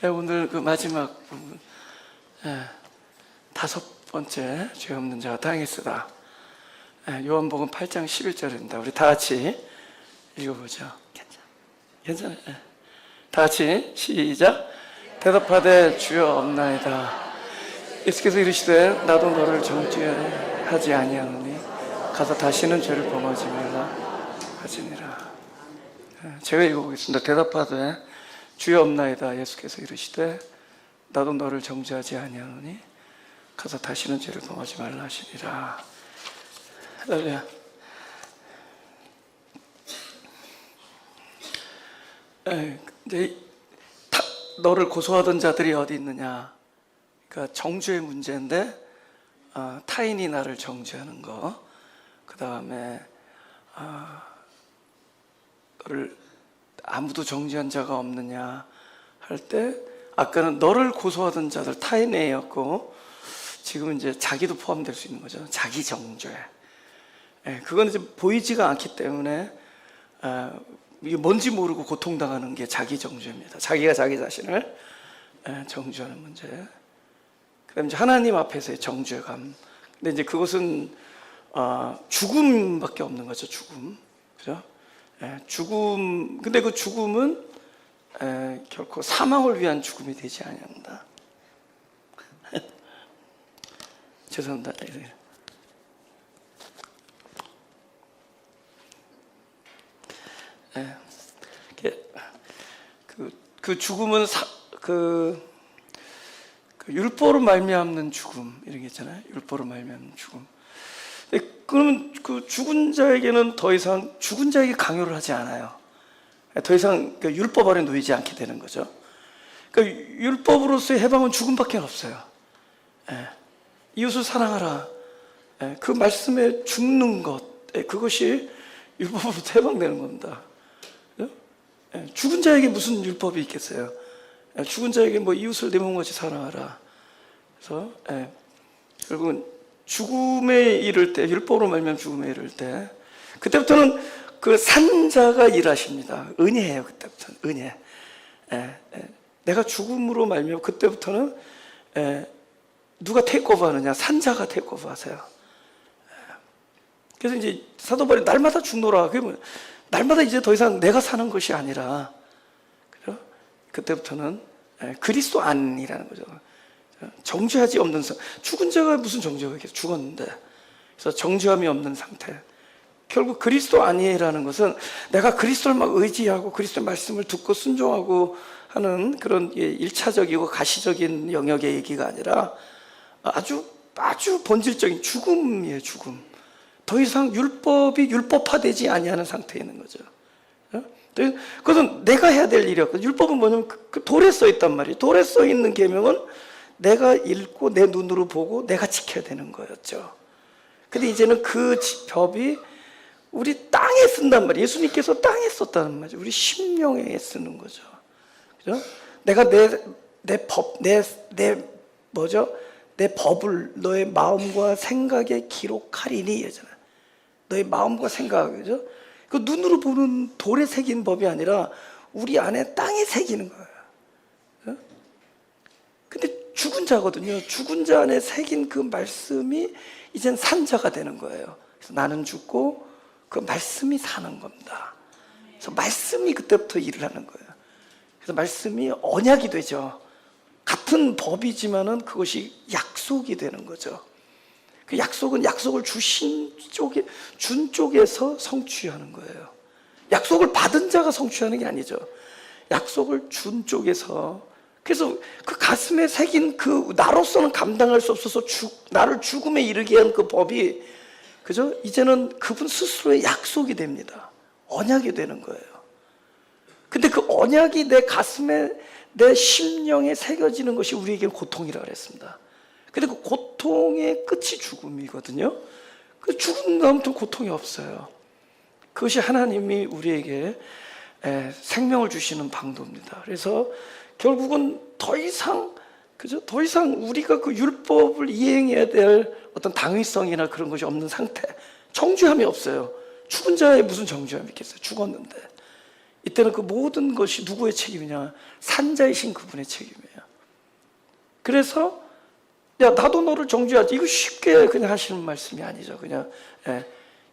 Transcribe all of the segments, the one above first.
오늘 그 마지막 부분, 다섯 번째 죄 없는 자가 다행했으다. 요한복음 8장 11절입니다. 우리 다 같이 읽어보죠. 괜찮아요? 다 같이 시작. 대답하되 주여 없나이다. 예수께서 이르시되 나도 너를 정죄하지 아니하노니 가서 다시는 죄를 범하지 말라 하시니라. 제가 읽어보겠습니다. 대답하되 주여 없나이다. 예수께서 이르시되 나도 너를 정죄하지 아니하노니 가서 다시는 죄를 범하지 말라 하시니라. 할렐루야. 이제 너를 고소하던 자들이 어디 있느냐? 그러니까 정죄의 문제인데 타인이 나를 정죄하는 거. 그 다음에 너를 아무도 정죄한 자가 없느냐 할 때, 아까는 너를 고소하던 자들 타인이었고, 지금은 이제 자기도 포함될 수 있는 거죠. 자기 정죄. 그건 이제 보이지가 않기 때문에 이게 뭔지 모르고 고통당하는 게 자기 정죄입니다. 자기가 자기 자신을 정죄하는 문제. 그다음에 이제 하나님 앞에서의 정죄감. 근데 이제 그것은 죽음밖에 없는 거죠. 죽음, 그죠? 죽음. 근데 그 죽음은 결코 사망을 위한 죽음이 되지 아니한다. 죄송합니다. 그 죽음은 율법으로 말미암는 죽음 이런 게 있잖아요. 율법으로 말미암는 죽음. 그러면 그 죽은 자에게는 더 이상 죽은 자에게 강요를 하지 않아요. 더 이상 율법 아래 놓이지 않게 되는 거죠. 그러니까 율법으로서의 해방은 죽음밖에 없어요. 이웃을 사랑하라. 그 말씀에 죽는 것, 그것이 율법으로부터 해방되는 겁니다. 죽은 자에게 무슨 율법이 있겠어요? 죽은 자에게 뭐 이웃을 내 몸같이 사랑하라. 그래서 결국은 죽음에 이를 때, 율법으로 말미암은 죽음에 이를 때, 그때부터는 그 산자가 일하십니다. 은혜예요. 그때부터는 은혜. 내가 죽음으로 말미암아 그때부터는 누가 테이크오버하느냐? 산자가 테이크오버하세요. 그래서 이제 사도 바울이 날마다 죽노라. 그러면 날마다 이제 더 이상 내가 사는 것이 아니라, 그죠? 그때부터는 그리스도 안이라는 거죠. 정죄하지 없는 죽은 자가 무슨 정죄가 있겠어요? 죽었는데. 그래서 정죄함이 없는 상태. 결국 그리스도 안이라는 것은 내가 그리스도를 막 의지하고 그리스도의 말씀을 듣고 순종하고 하는 그런 일차적이고 가시적인 영역의 얘기가 아니라 아주 본질적인 죽음이에요. 죽음. 더 이상 율법이 율법화되지 아니하는 상태에 있는 거죠. 그것은 내가 해야 될 일이었거든요. 율법은 뭐냐면 그 돌에 써 있단 말이에요. 돌에 써 있는 계명은 내가 읽고 내 눈으로 보고 내가 지켜야 되는 거였죠. 근데 이제는 그 법이 우리 땅에 쓴단 말이에요. 예수님께서 땅에 썼다는 말이죠. 우리 심령에 쓰는 거죠. 그죠? 내가 내 법을 너의 마음과 생각에 기록하리니 이잖아요. 너의 마음과 생각, 그죠? 그 눈으로 보는 돌에 새긴 법이 아니라 우리 안에 땅에 새기는 거예요. 그죠? 근데 죽은 자거든요. 죽은 자 안에 새긴 그 말씀이 이젠 산자가 되는 거예요. 그래서 나는 죽고 그 말씀이 사는 겁니다. 그래서 말씀이 그때부터 일을 하는 거예요. 그래서 말씀이 언약이 되죠. 같은 법이지만은 그것이 약속이 되는 거죠. 그 약속은 약속을 준 쪽에서 성취하는 거예요. 약속을 받은 자가 성취하는 게 아니죠. 약속을 준 쪽에서. 그래서 그 가슴에 새긴 그 나로서는 감당할 수 없어서 나를 죽음에 이르게 한 그 법이, 그죠? 이제는 그분 스스로의 약속이 됩니다. 언약이 되는 거예요. 근데 그 언약이 내 가슴에, 내 심령에 새겨지는 것이 우리에게 고통이라고 그랬습니다. 근데 그 고통의 끝이 죽음이거든요. 그 죽은 다음부터 고통이 없어요. 그것이 하나님이 우리에게 생명을 주시는 방도입니다. 그래서 결국은 더 이상, 그죠? 더 이상 우리가 그 율법을 이행해야 될 어떤 당위성이나 그런 것이 없는 상태. 정죄함이 없어요. 죽은 자에 무슨 정죄함이 있겠어요? 죽었는데. 이때는 그 모든 것이 누구의 책임이냐? 산자이신 그분의 책임이에요. 그래서 야, 나도 너를 정죄하지. 이거 쉽게 그냥 하시는 말씀이 아니죠. 그냥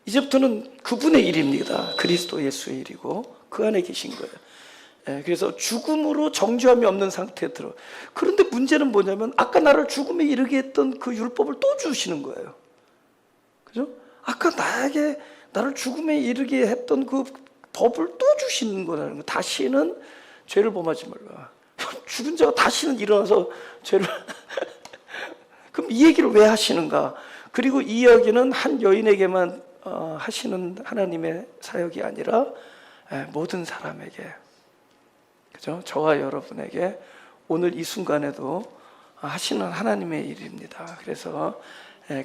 이제부터는 그분의 일입니다. 그리스도 예수의 일이고 그 안에 계신 거예요. 그래서 죽음으로 정죄함이 없는 상태에 들어. 그런데 문제는 뭐냐면 아까 나를 죽음에 이르게 했던 그 율법을 또 주시는 거예요. 그죠? 아까 나를 죽음에 이르게 했던 그 법을 또 주시는 거라는 거. 다시는 죄를 범하지 말라. 죽은 자가 다시는 일어나서 죄를 그럼 이 얘기를 왜 하시는가? 그리고 이 이야기는 한 여인에게만 하시는 하나님의 사역이 아니라 모든 사람에게, 그죠? 저와 여러분에게 오늘 이 순간에도 하시는 하나님의 일입니다. 그래서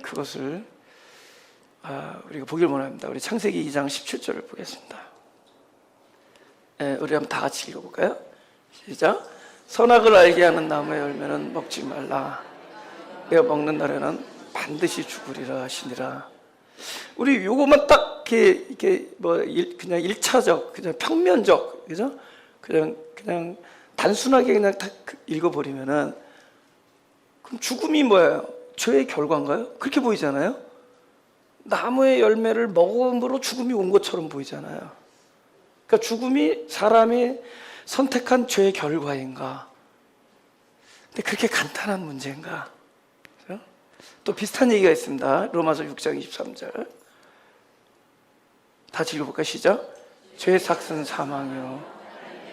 그것을 우리가 보길 원합니다. 우리 창세기 2장 17절을 보겠습니다. 우리 한번 다 같이 읽어볼까요? 시작. 선악을 알게 하는 나무의 열매는 먹지 말라. 내가 먹는 날에는 반드시 죽으리라 하시니라. 우리 요것만 딱 이렇게 그냥 일차적, 그냥 평면적, 그죠? 그냥 단순하게 그냥 딱 읽어버리면은 그럼 죽음이 뭐예요? 죄의 결과인가요? 그렇게 보이잖아요. 나무의 열매를 먹음으로 죽음이 온 것처럼 보이잖아요. 그러니까 죽음이 사람이 선택한 죄의 결과인가? 근데 그렇게 간단한 문제인가? 그렇죠? 또 비슷한 얘기가 있습니다. 로마서 6장 23절. 다시 읽어볼까요? 시작. 죄의 삭은 사망이요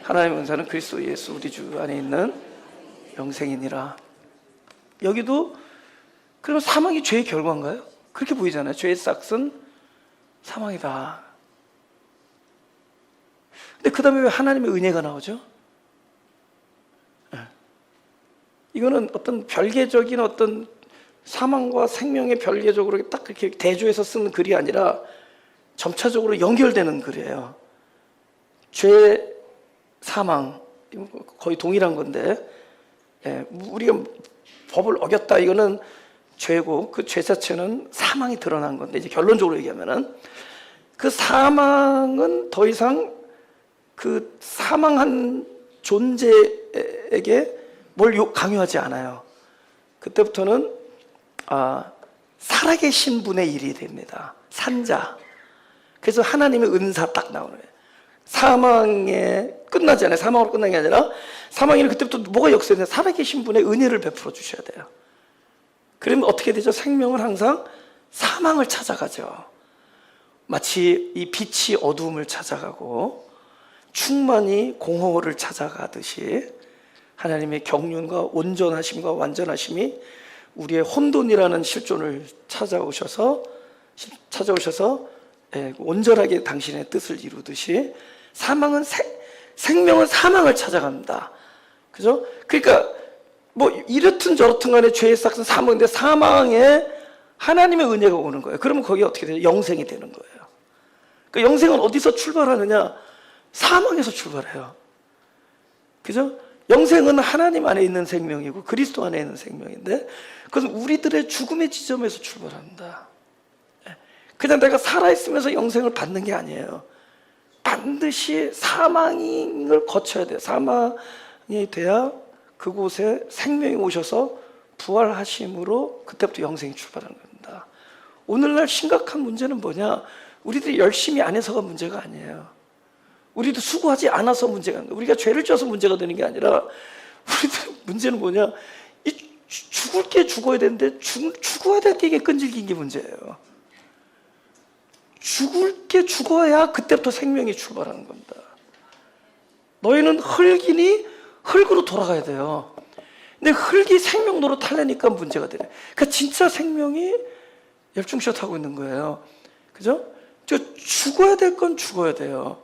하나님의 은사는 그리스도 예수 우리 주 안에 있는 영생이니라. 여기도 그럼 사망이 죄의 결과인가요? 그렇게 보이잖아요. 죄의 삭은 사망이다. 근데 그 다음에 왜 하나님의 은혜가 나오죠? 이거는 어떤 별개적인 어떤 사망과 생명의 별개적으로 딱 그렇게 대조해서 쓰는 글이 아니라 점차적으로 연결되는 글이에요. 죄, 사망, 거의 동일한 건데, 우리가 법을 어겼다, 이거는 죄고, 그 죄 자체는 사망이 드러난 건데, 이제 결론적으로 얘기하면은, 그 사망은 더 이상 그 사망한 존재에게 뭘 강요하지 않아요. 그때부터는 살아계신 분의 일이 됩니다. 산자. 그래서 하나님의 은사 딱 나오는 거예요. 사망에 끝나지 않아요. 사망으로 끝난 게 아니라 사망에는 그때부터 뭐가 역사되냐? 살아계신 분의 은혜를 베풀어 주셔야 돼요. 그러면 어떻게 되죠? 생명은 항상 사망을 찾아가죠. 마치 이 빛이 어두움을 찾아가고 충만이 공허를 찾아가듯이 하나님의 경륜과 온전하심과 완전하심이 우리의 혼돈이라는 실존을 찾아오셔서 온전하게 당신의 뜻을 이루듯이 생명은 사망을 찾아갑니다. 그죠? 그러니까 뭐 이렇든 저렇든 간에 죄의 삭은 사망인데 사망에 하나님의 은혜가 오는 거예요. 그러면 거기 어떻게 돼요? 영생이 되는 거예요. 그러니까 영생은 어디서 출발하느냐? 사망에서 출발해요. 그죠? 영생은 하나님 안에 있는 생명이고 그리스도 안에 있는 생명인데 그것은 우리들의 죽음의 지점에서 출발합니다. 그냥 내가 살아있으면서 영생을 받는 게 아니에요. 반드시 사망을 거쳐야 돼요. 사망이 돼야 그곳에 생명이 오셔서 부활하심으로 그때부터 영생이 출발하는 겁니다. 오늘날 심각한 문제는 뭐냐? 우리들이 열심히 안 해서가 문제가 아니에요. 우리도 수고하지 않아서 문제가 아니에요. 우리가 죄를 져서 문제가 되는 게 아니라 우리들 문제는 뭐냐? 죽을 게 죽어야 되는데 죽어야 될 게 이게 끈질긴 게 문제예요. 죽을 게 죽어야 그때부터 생명이 출발하는 겁니다. 너희는 흙이니 흙으로 돌아가야 돼요. 근데 흙이 생명 노릇하려니까 문제가 되네. 그러니까 진짜 생명이 열중시어 하고 있는 거예요. 그죠? 죽어야 될 건 죽어야 돼요.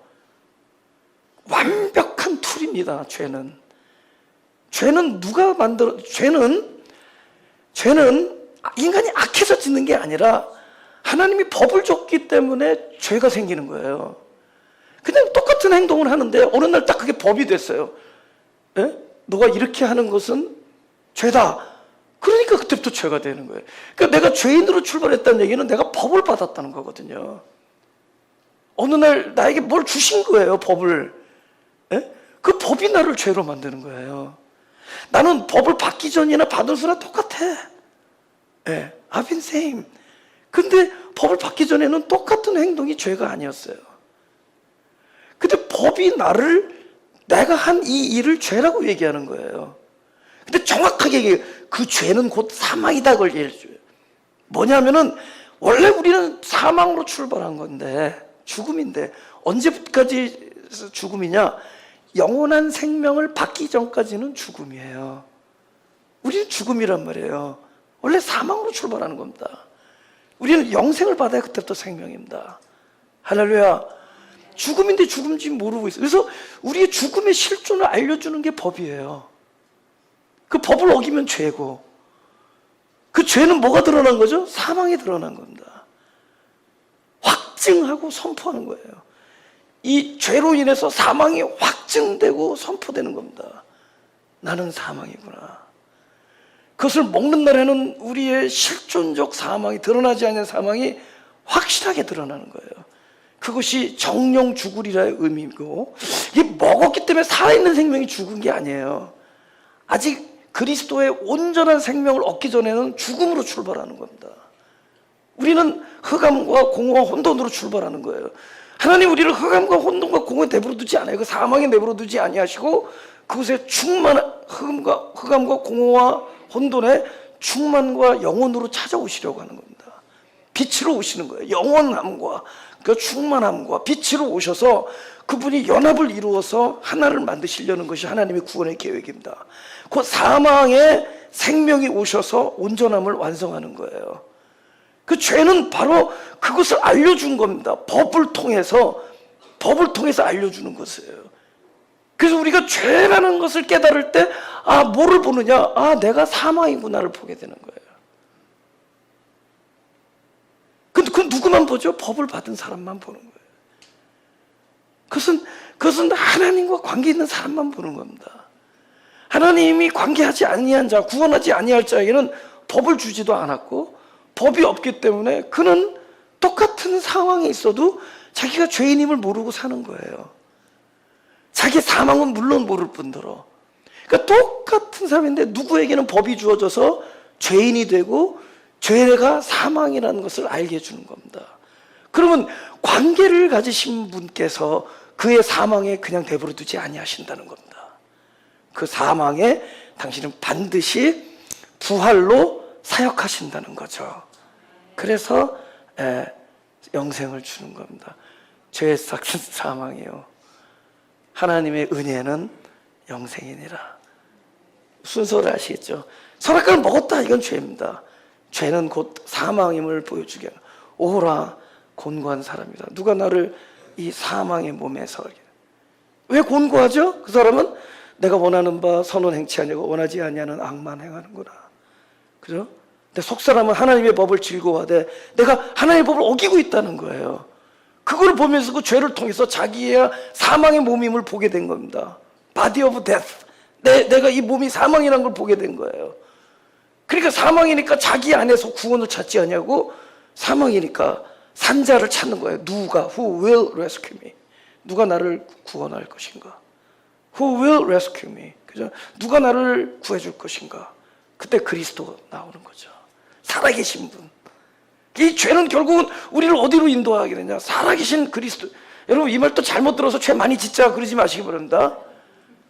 완벽한 툴입니다. 죄는 누가 만들어? 죄는 인간이 악해서 짓는 게 아니라 하나님이 법을 줬기 때문에 죄가 생기는 거예요. 그냥 똑같은 행동을 하는데 어느 날 딱 그게 법이 됐어요. 너가 이렇게 하는 것은 죄다. 그러니까 그때부터 죄가 되는 거예요. 그러니까 내가 죄인으로 출발했다는 얘기는 내가 법을 받았다는 거거든요. 어느 날 나에게 뭘 주신 거예요, 법을. 그 법이 나를 죄로 만드는 거예요. 나는 법을 받기 전이나 받은 수랑 똑같아. 예, I've been same. 근데 법을 받기 전에는 똑같은 행동이 죄가 아니었어요. 근데 법이 내가 한 이 일을 죄라고 얘기하는 거예요. 근데 정확하게 얘기해요. 그 죄는 곧 사망이다, 그걸 얘기해줘요. 뭐냐면은 원래 우리는 사망으로 출발한 건데, 죽음인데, 언제까지 죽음이냐? 영원한 생명을 받기 전까지는 죽음이에요. 우리는 죽음이란 말이에요. 원래 사망으로 출발하는 겁니다. 우리는 영생을 받아야 그때부터 생명입니다. 할렐루야. 죽음인데 죽음인지 모르고 있어요. 그래서 우리의 죽음의 실존을 알려주는 게 법이에요. 그 법을 어기면 죄고, 그 죄는 뭐가 드러난 거죠? 사망이 드러난 겁니다. 확증하고 선포하는 거예요. 이 죄로 인해서 사망이 확증되고 선포되는 겁니다. 나는 사망이구나. 그것을 먹는 날에는 우리의 실존적 사망이, 드러나지 않는 사망이 확실하게 드러나는 거예요. 그것이 정령 죽으리라의 의미고, 이게 먹었기 때문에 살아있는 생명이 죽은 게 아니에요. 아직 그리스도의 온전한 생명을 얻기 전에는 죽음으로 출발하는 겁니다. 우리는 흑암과 공허와 혼돈으로 출발하는 거예요. 하나님 우리를 흑암과 혼돈과 공허에 내버려 두지 않아요. 그 사망에 내버려 두지 아니하시고 그것에 흑암과 공허와 혼돈에 충만과 영원으로 찾아오시려고 하는 겁니다. 빛으로 오시는 거예요. 영원함과 그 충만함과 빛으로 오셔서 그분이 연합을 이루어서 하나를 만드시려는 것이 하나님의 구원의 계획입니다. 그 사망에 생명이 오셔서 온전함을 완성하는 거예요. 그 죄는 바로 그것을 알려준 겁니다. 법을 통해서 알려주는 것이에요. 그래서 우리가 죄라는 것을 깨달을 때, 뭐를 보느냐? 내가 사망이구나를 보게 되는 거예요. 근데 그 누구만 보죠? 법을 받은 사람만 보는 거예요. 그것은 하나님과 관계 있는 사람만 보는 겁니다. 하나님이 관계하지 아니한 자, 구원하지 아니할 자에게는 법을 주지도 않았고, 법이 없기 때문에 그는 똑같은 상황에 있어도 자기가 죄인임을 모르고 사는 거예요. 자기 사망은 물론 모를 뿐더러. 그러니까 똑같은 사람인데 누구에게는 법이 주어져서 죄인이 되고 죄가 사망이라는 것을 알게 해주는 겁니다. 그러면 관계를 가지신 분께서 그의 사망에 그냥 내버려 두지 아니하신다는 겁니다. 그 사망에 당신은 반드시 부활로 사역하신다는 거죠. 그래서 영생을 주는 겁니다. 죄의 삭은 사망이요, 하나님의 은혜는 영생이니라. 순서를 아시겠죠? 선악과를 먹었다, 이건 죄입니다. 죄는 곧 사망임을 보여주게 하는, 오라 곤고한 사람이다. 누가 나를 이 사망의 몸에서, 왜 곤고하죠? 그 사람은 내가 원하는 바 선은 행치 아니하고 원하지 아니하는 악만 행하는구나. 그죠? 근데 속사람은 하나님의 법을 즐거워하되 내가 하나님의 법을 어기고 있다는 거예요. 그걸 보면서 그 죄를 통해서 자기의 사망의 몸임을 보게 된 겁니다. Body of death. 내가 이 몸이 사망이라는 걸 보게 된 거예요. 그러니까 사망이니까 자기 안에서 구원을 찾지 않냐고, 사망이니까 산자를 찾는 거예요. 누가? Who will rescue me? 누가 나를 구원할 것인가? Who will rescue me? 그죠? 누가 나를 구해줄 것인가? 그때 그리스도가 나오는 거죠. 살아계신 분. 이 죄는 결국은 우리를 어디로 인도하게 되냐? 살아계신 그리스도. 여러분 이 말 또 잘못 들어서 죄 많이 짓자 그러지 마시기 바랍니다.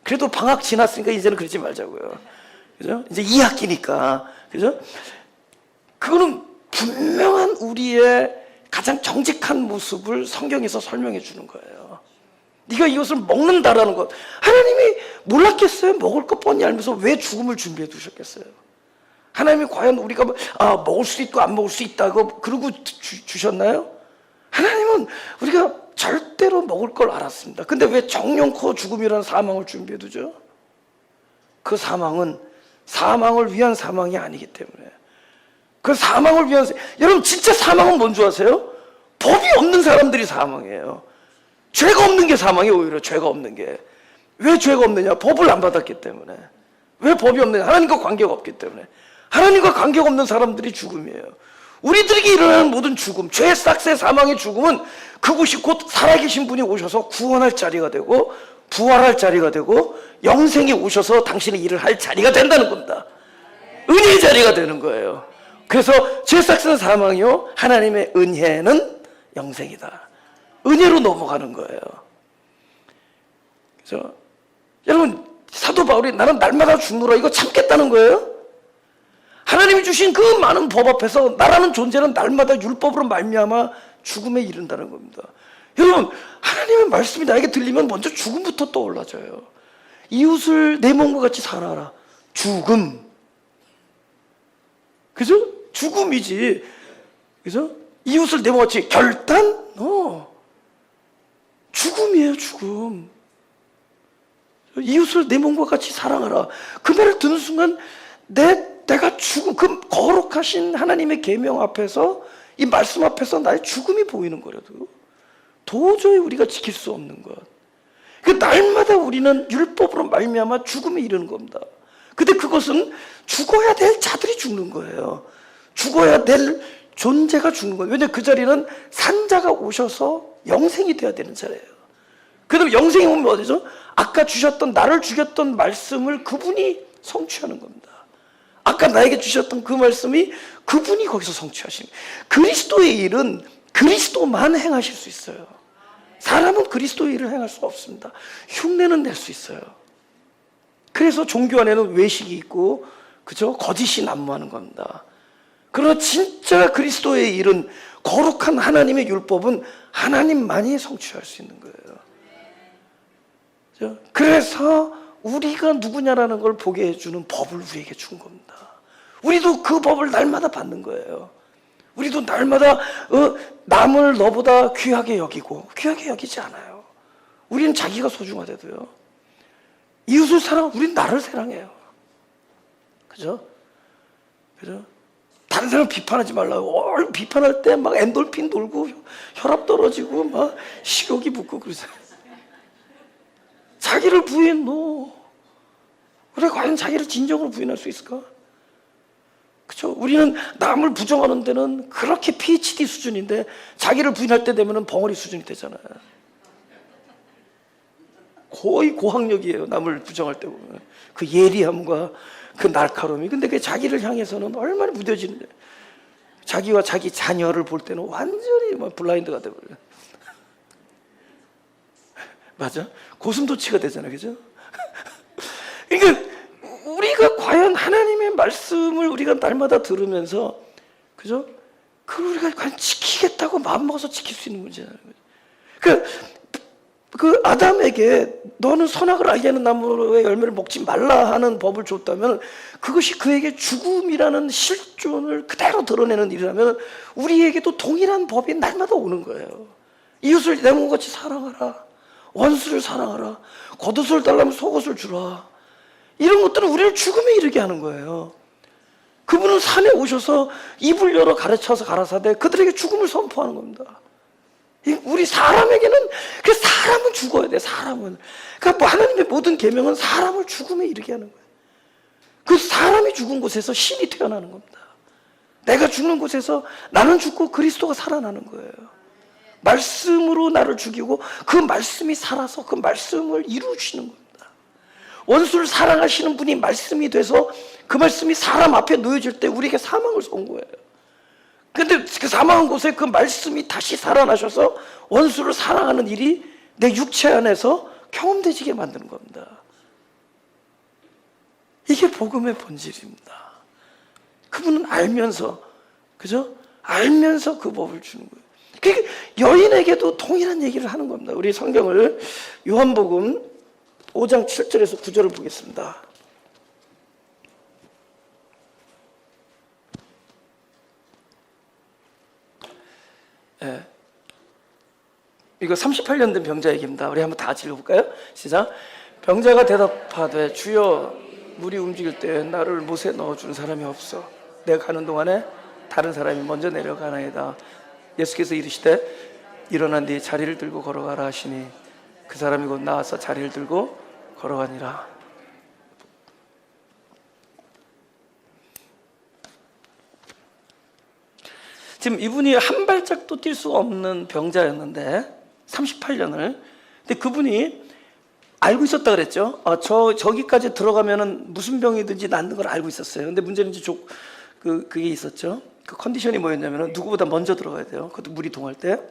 그래도 방학 지났으니까 이제는 그러지 말자고요. 그죠? 이제 2학기니까. 그죠? 그거는 분명한 우리의 가장 정직한 모습을 성경에서 설명해 주는 거예요. 네가 이것을 먹는다라는 것. 하나님이 몰랐겠어요? 먹을 것 뻔히 알면서 왜 죽음을 준비해 두셨겠어요? 하나님이 과연 우리가 먹을 수 있고 안 먹을 수 있다고 그러고 주셨나요? 하나님은 우리가 절대로 먹을 걸 알았습니다. 근데 왜 정령코 죽음이라는 사망을 준비해 두죠? 그 사망은 사망을 위한 사망이 아니기 때문에. 그 사망을 위한, 여러분 진짜 사망은 뭔 줄 아세요? 법이 없는 사람들이 사망이에요. 죄가 없는 게 사망이에요. 오히려 죄가 없는 게. 왜 죄가 없느냐? 법을 안 받았기 때문에. 왜 법이 없느냐? 하나님과 관계가 없기 때문에. 하나님과 관계가 없는 사람들이 죽음이에요. 우리들에게 일어나는 모든 죽음, 죄의 싹새 사망의 죽음은 그곳이 곧 살아계신 분이 오셔서 구원할 자리가 되고 부활할 자리가 되고 영생이 오셔서 당신의 일을 할 자리가 된다는 겁니다. 은혜의 자리가 되는 거예요. 그래서 죄삭은 사망이요 하나님의 은혜는 영생이다. 은혜로 넘어가는 거예요. 그래서 여러분, 사도 바울이 나는 날마다 죽노라 이거 참겠다는 거예요? 하나님이 주신 그 많은 법 앞에서 나라는 존재는 날마다 율법으로 말미암아 죽음에 이른다는 겁니다. 여러분, 하나님의 말씀이 나에게 들리면 먼저 죽음부터 떠올라져요. 이웃을 내 몸과 같이 사랑하라. 죽음. 그죠? 죽음이지. 그죠? 이웃을 내 몸과 같이 결단? 죽음이에요, 죽음. 이웃을 내 몸과 같이 사랑하라. 그 말을 듣는 순간 내가 죽음, 그 거룩하신 하나님의 계명 앞에서, 이 말씀 앞에서 나의 죽음이 보이는 거라도 도저히 우리가 지킬 수 없는 것. 그 날마다 우리는 율법으로 말미암아 죽음에 이르는 겁니다. 근데 그것은 죽어야 될 자들이 죽는 거예요. 죽어야 될 존재가 죽는 거예요. 왜냐하면 그 자리는 산자가 오셔서 영생이 되어야 되는 자리예요. 그럼 영생이 오면 어디죠? 아까 주셨던, 나를 죽였던 말씀을 그분이 성취하는 겁니다. 아까 나에게 주셨던 그 말씀이 그분이 거기서 성취하시는 거예요. 그리스도의 일은 그리스도만 행하실 수 있어요. 사람은 그리스도의 일을 행할 수 없습니다. 흉내는 낼 수 있어요. 그래서 종교 안에는 외식이 있고, 그죠? 거짓이 난무하는 겁니다. 그러나 진짜 그리스도의 일은, 거룩한 하나님의 율법은 하나님만이 성취할 수 있는 거예요. 그죠? 그래서 우리가 누구냐라는 걸 보게 해주는 법을 우리에게 준 겁니다. 우리도 그 법을 날마다 받는 거예요. 우리도 날마다 남을 너보다 귀하게 여기고 귀하게 여기지 않아요. 우리는 자기가 소중하대도요. 이웃을 사랑하고 우리는 나를 사랑해요. 그죠? 그죠? 다른 사람 비판하지 말라고. 비판할 때 막 엔돌핀 돌고 혈압 떨어지고 막 식욕이 붙고 그러잖아요. 자기를 부인 우리가 과연 자기를 진정으로 부인할 수 있을까? 그렇죠? 우리는 남을 부정하는 데는 그렇게 PhD 수준인데 자기를 부인할 때 되면 벙어리 수준이 되잖아요. 거의 고학력이에요. 남을 부정할 때 보면 그 예리함과 그 날카로움이. 근데 그 자기를 향해서는 얼마나 무뎌지는데, 자기와 자기 자녀를 볼 때는 완전히 막 블라인드가 돼버려요. 맞아? 고슴도치가 되잖아요. 그죠? 그러니까 우리가 과연 하나님의 말씀을 우리가 날마다 들으면서, 그죠? 그걸 우리가 과연 지키겠다고 마음먹어서 지킬 수 있는 문제라는 거죠. 그 아담에게 너는 선악을 알게 하는 나무의 열매를 먹지 말라 하는 법을 줬다면, 그것이 그에게 죽음이라는 실존을 그대로 드러내는 일이라면 우리에게도 동일한 법이 날마다 오는 거예요. 이웃을 내 몸같이 사랑하라. 원수를 사랑하라. 겉옷을 달라면 속옷을 주라. 이런 것들은 우리를 죽음에 이르게 하는 거예요. 그분은 산에 오셔서 입을 열어 가르쳐서 가라사대 그들에게 죽음을 선포하는 겁니다. 우리 사람에게는, 그 사람은 죽어야 돼. 사람은. 그러니까 하나님의 모든 계명은 사람을 죽음에 이르게 하는 거예요. 그 사람이 죽은 곳에서 신이 태어나는 겁니다. 내가 죽는 곳에서 나는 죽고 그리스도가 살아나는 거예요. 말씀으로 나를 죽이고 그 말씀이 살아서 그 말씀을 이루시는 겁니다. 원수를 사랑하시는 분이 말씀이 돼서 그 말씀이 사람 앞에 놓여질 때 우리에게 사망을 선고해요. 근데 그 사망한 곳에 그 말씀이 다시 살아나셔서 원수를 사랑하는 일이 내 육체 안에서 경험되지게 만드는 겁니다. 이게 복음의 본질입니다. 그분은 알면서, 그죠? 알면서 그 법을 주는 거예요. 그러니까 여인에게도 동일한 얘기를 하는 겁니다. 우리 성경을 요한복음 5장 7절에서 9절을 보겠습니다. 네. 이거 38년 된 병자 얘기입니다. 우리 한번 다 같이 읽어볼까요? 시작. 병자가 대답하되 주여, 물이 움직일 때 나를 못에 넣어주는 사람이 없어. 내가 가는 동안에 다른 사람이 먼저 내려가나이다. 예수께서 이르시되 일어난 뒤 자리를 들고 걸어가라 하시니 그 사람이 곧 나와서 자리를 들고 걸어가니라. 지금 이분이 한 발짝도 뛸 수 없는 병자였는데 38년을. 근데 그분이 알고 있었다 그랬죠. 저기까지 들어가면은 무슨 병이든지 낫는 걸 알고 있었어요. 근데 문제는 이제 그게 있었죠. 그 컨디션이 뭐였냐면은 누구보다 먼저 들어가야 돼요. 그것도 물이 동할 때.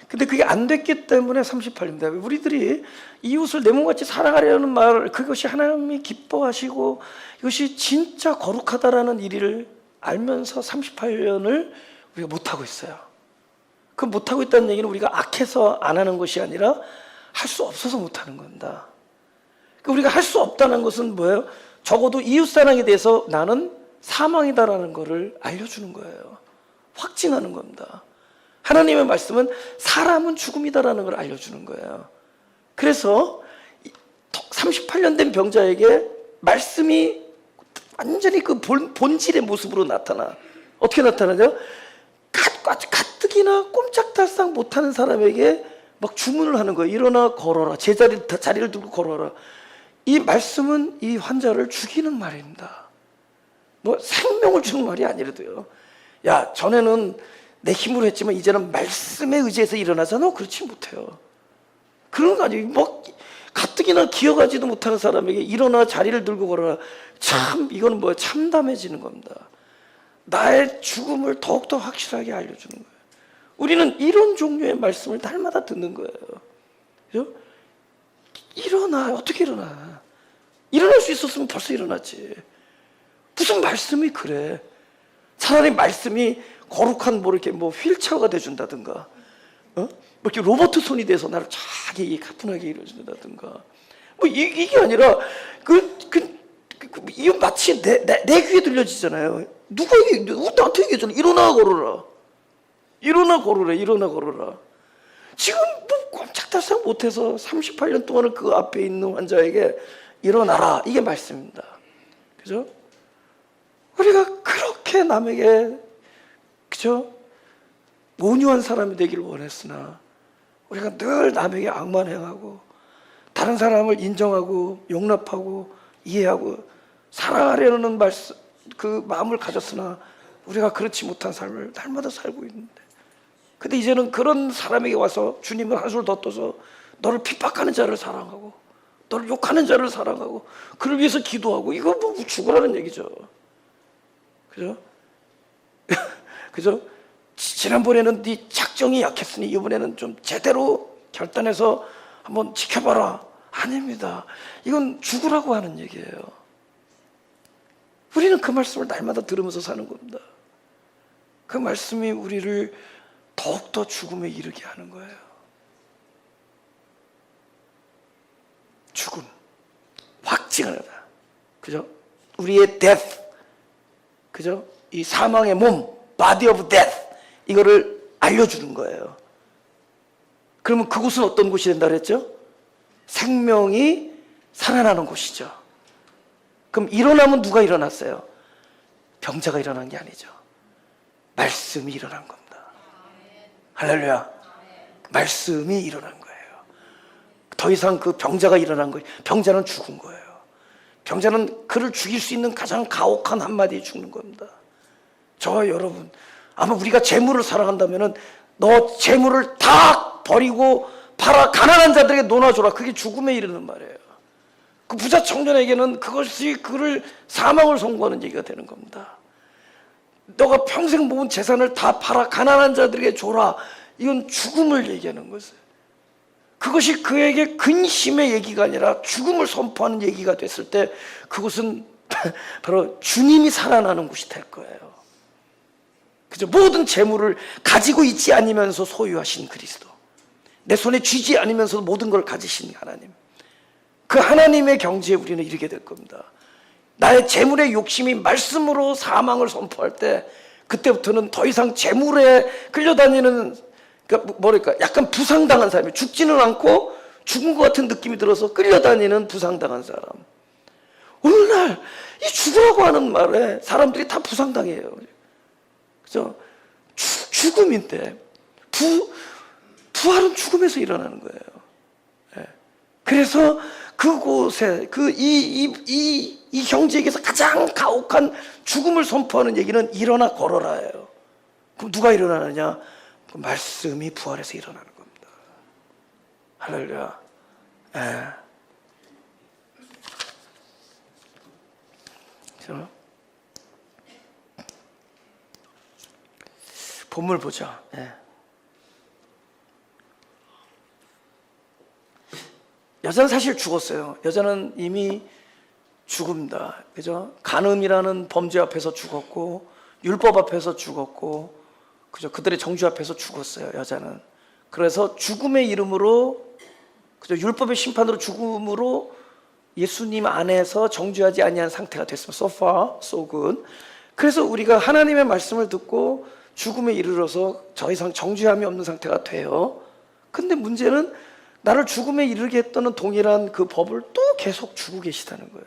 근데 그게 안 됐기 때문에 38년입니다. 우리들이 이웃을 내 몸같이 사랑하려는 말, 그것이 하나님이 기뻐하시고 이것이 진짜 거룩하다라는 일을 알면서 38년을 우리가 못하고 있어요. 그 못하고 있다는 얘기는 우리가 악해서 안 하는 것이 아니라 할 수 없어서 못하는 겁니다. 우리가 할 수 없다는 것은 뭐예요? 적어도 이웃사랑에 대해서 나는 사망이다라는 것을 알려주는 거예요. 확증하는 겁니다. 하나님의 말씀은 사람은 죽음이다라는 걸 알려주는 거예요. 그래서 38년 된 병자에게 말씀이 완전히 그 본질의 모습으로 나타나. 어떻게 나타나죠? 가뜩이나 꼼짝달싹 못하는 사람에게 막 주문을 하는 거예요. 일어나 걸어라. 자리를 두고 걸어라. 이 말씀은 이 환자를 죽이는 말입니다. 뭐 생명을 주는 말이 아니라도요. 야, 전에는 내 힘으로 했지만 이제는 말씀에 의지해서 일어나잖아. 그렇지 못해요. 그런 거 아니에요. 뭐 가뜩이나 기어가지도 못하는 사람에게 일어나 자리를 들고 걸어라. 참 이거는 뭐야? 참담해지는 겁니다. 나의 죽음을 더욱더 확실하게 알려주는 거예요. 우리는 이런 종류의 말씀을 날마다 듣는 거예요. 그죠? 일어나. 어떻게 일어나? 일어날 수 있었으면 벌써 일어났지. 무슨 말씀이 그래? 차라리 말씀이 거룩한 뭐 이렇게 뭐 휠체어가 돼준다든가, 뭐 이렇게 로봇 손이 돼서 나를 자기 가뿐하게 이루어준다든가, 뭐 이게 아니라 이거 마치 내 귀에 들려지잖아요. 누가 나한테 얘기했잖아. 일어나 걸어라. 일어나 걸어라. 일어나 걸어라. 지금 뭐 꼼짝달싹 못해서 38년 동안을 그 앞에 있는 환자에게 일어나라. 이게 말씀입니다. 그죠? 우리가 그렇게 남에게, 그죠? 온유한 사람이 되기를 원했으나 우리가 늘 남에게 악만 행하고 다른 사람을 인정하고 용납하고 이해하고 사랑하려는 그 마음을 가졌으나 우리가 그렇지 못한 삶을 날마다 살고 있는데, 근데 이제는 그런 사람에게 와서 주님은 한술 더 떠서 너를 핍박하는 자를 사랑하고 너를 욕하는 자를 사랑하고 그를 위해서 기도하고, 이거 뭐 죽으라는 얘기죠. 그죠? 그죠? 지난번에는 네 작정이 약했으니 이번에는 좀 제대로 결단해서 한번 지켜봐라. 아닙니다. 이건 죽으라고 하는 얘기예요. 우리는 그 말씀을 날마다 들으면서 사는 겁니다. 그 말씀이 우리를 더욱더 죽음에 이르게 하는 거예요. 죽음, 확증하다. 그죠? 우리의 death, 그죠? 이 사망의 몸, body of death, 이거를 알려주는 거예요. 그러면 그곳은 어떤 곳이 된다 그랬죠? 생명이 살아나는 곳이죠. 그럼 일어나면 누가 일어났어요? 병자가 일어난 게 아니죠. 말씀이 일어난 겁니다. 할렐루야. 말씀이 일어난 거예요. 더 이상 그 병자가 일어난 거예요. 병자는 죽은 거예요. 병자는 그를 죽일 수 있는 가장 가혹한 한마디에 죽는 겁니다. 저와 여러분, 아마 우리가 재물을 사랑한다면은 너 재물을 다 버리고 팔아 가난한 자들에게 놓아줘라. 그게 죽음에 이르는 말이에요. 그 부자 청년에게는 그것이 그를 사망을 선고하는 얘기가 되는 겁니다. 너가 평생 모은 재산을 다 팔아 가난한 자들에게 줘라. 이건 죽음을 얘기하는 것이에요. 그것이 그에게 근심의 얘기가 아니라 죽음을 선포하는 얘기가 됐을 때 그것은 바로 주님이 살아나는 곳이 될 거예요. 그죠? 모든 재물을 가지고 있지 않으면서 소유하신 그리스도, 내 손에 쥐지 않으면서 모든 걸 가지신 하나님, 그 하나님의 경지에 우리는 이르게 될 겁니다. 나의 재물의 욕심이 말씀으로 사망을 선포할 때 그때부터는 더 이상 재물에 끌려다니는, 그러니까 뭐랄까, 약간 부상당한 사람이, 죽지는 않고 죽은 것 같은 느낌이 들어서 끌려다니는 부상당한 사람. 오늘날 이 죽으라고 하는 말에 사람들이 다 부상당해요. 그죠? 죽음인데 부활은 죽음에서 일어나는 거예요. 네. 그래서 그곳에 이 형제에게서 가장 가혹한 죽음을 선포하는 얘기는 일어나 걸어라예요. 그럼 누가 일어나느냐? 그 말씀이 부활해서 일어나는 겁니다. 할렐루야. 네. 그죠? 본물 보죠. 예. 여자는 사실 죽었어요. 여자는 이미 죽음다. 그죠? 간음이라는 범죄 앞에서 죽었고, 율법 앞에서 죽었고, 그죠? 그들의 정죄 앞에서 죽었어요. 여자는. 그래서 죽음의 이름으로, 그죠? 율법의 심판으로 죽음으로 예수님 안에서 정죄하지 아니한 상태가 됐습니다. So far, so good. 그래서 우리가 하나님의 말씀을 듣고 죽음에 이르러서 더 이상 정죄함이 없는 상태가 돼요. 근데 문제는 나를 죽음에 이르게 했던 동일한 그 법을 또 계속 주고 계시다는 거예요.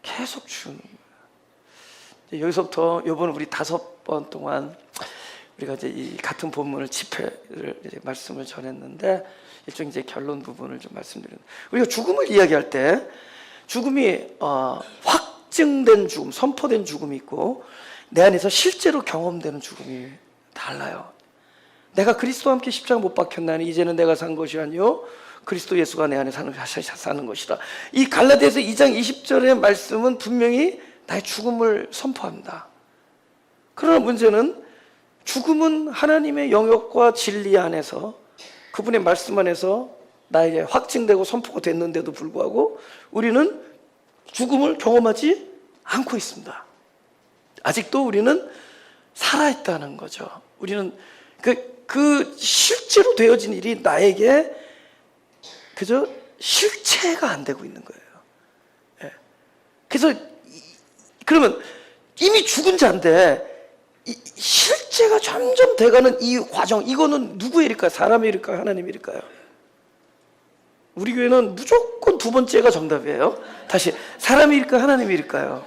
계속 주는 거예요. 여기서부터 이번 우리 5번 동안 우리가 이제 이 같은 본문을 집회를 이제 말씀을 전했는데 일종 이제 결론 부분을 좀 말씀드리는. 우리가 죽음을 이야기할 때 죽음이 확증된 죽음, 선포된 죽음이 있고 내 안에서 실제로 경험되는 죽음이 달라요. 내가 그리스도와 함께 십자가 못 박혔나니 이제는 내가 산 것이 아니요 그리스도 예수가 내 안에 사는 것이라. 이 갈라디아서 2장 20절의 말씀은 분명히 나의 죽음을 선포합니다. 그러나 문제는 죽음은 하나님의 영역과 진리 안에서 그분의 말씀 안에서 나에게 확증되고 선포가 됐는데도 불구하고 우리는 죽음을 경험하지 않고 있습니다. 아직도 우리는 살아있다는 거죠. 우리는 그 실제로 되어진 일이 나에게 그저 실체가 안 되고 있는 거예요. 예. 그래서 그러면 이미 죽은 자인데 실제가 점점 돼가는 이 과정, 이거는 누구의 일일까요? 사람의 일일까요? 하나님의 일일까요? 우리 교회는 무조건 두 번째가 정답이에요. 다시, 사람의 일일까요? 하나님의 일일까요?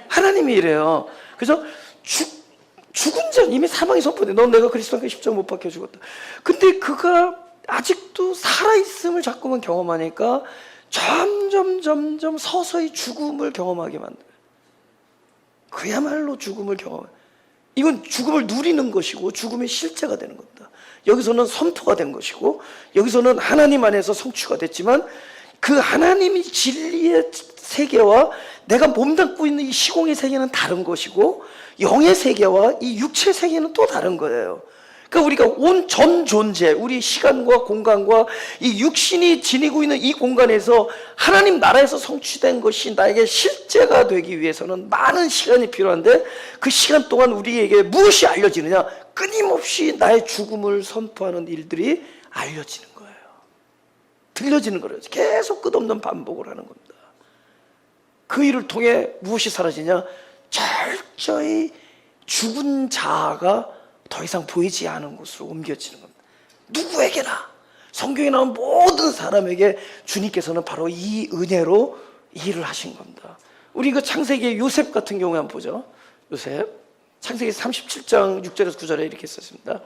하나님의 일이에요. 그래서 죽은 자는 이미 사망이 선포돼. 넌 내가 그리스도와 함께 십자가 못 박혀 죽었다. 근데 그가 아직도 살아있음을 자꾸만 경험하니까 점점 서서히 죽음을 경험하게 만들어요. 그야말로 죽음을 경험해요. 이건 죽음을 누리는 것이고 죽음의 실제가 되는 겁니다. 여기서는 선포가 된 것이고 여기서는 하나님 안에서 성취가 됐지만 그 하나님이 진리의 세계와 내가 몸담고 있는 이 시공의 세계는 다른 것이고 영의 세계와 이 육체 세계는 또 다른 거예요. 그러니까 우리가 온 전 존재, 우리 시간과 공간과 이 육신이 지니고 있는 이 공간에서 하나님 나라에서 성취된 것이 나에게 실제가 되기 위해서는 많은 시간이 필요한데 그 시간 동안 우리에게 무엇이 알려지느냐? 끊임없이 나의 죽음을 선포하는 일들이 알려지는 거예요. 들려지는 거예요. 계속 끝없는 반복을 하는 겁니다. 그 일을 통해 무엇이 사라지냐? 철저히 죽은 자아가 더 이상 보이지 않은 곳으로 옮겨지는 겁니다. 누구에게나 성경에 나온 모든 사람에게 주님께서는 바로 이 은혜로 일을 하신 겁니다. 우리 그 창세기의 요셉 같은 경우에 한번 보죠. 요셉 창세기 37장 6절에서 9절에 이렇게 썼습니다.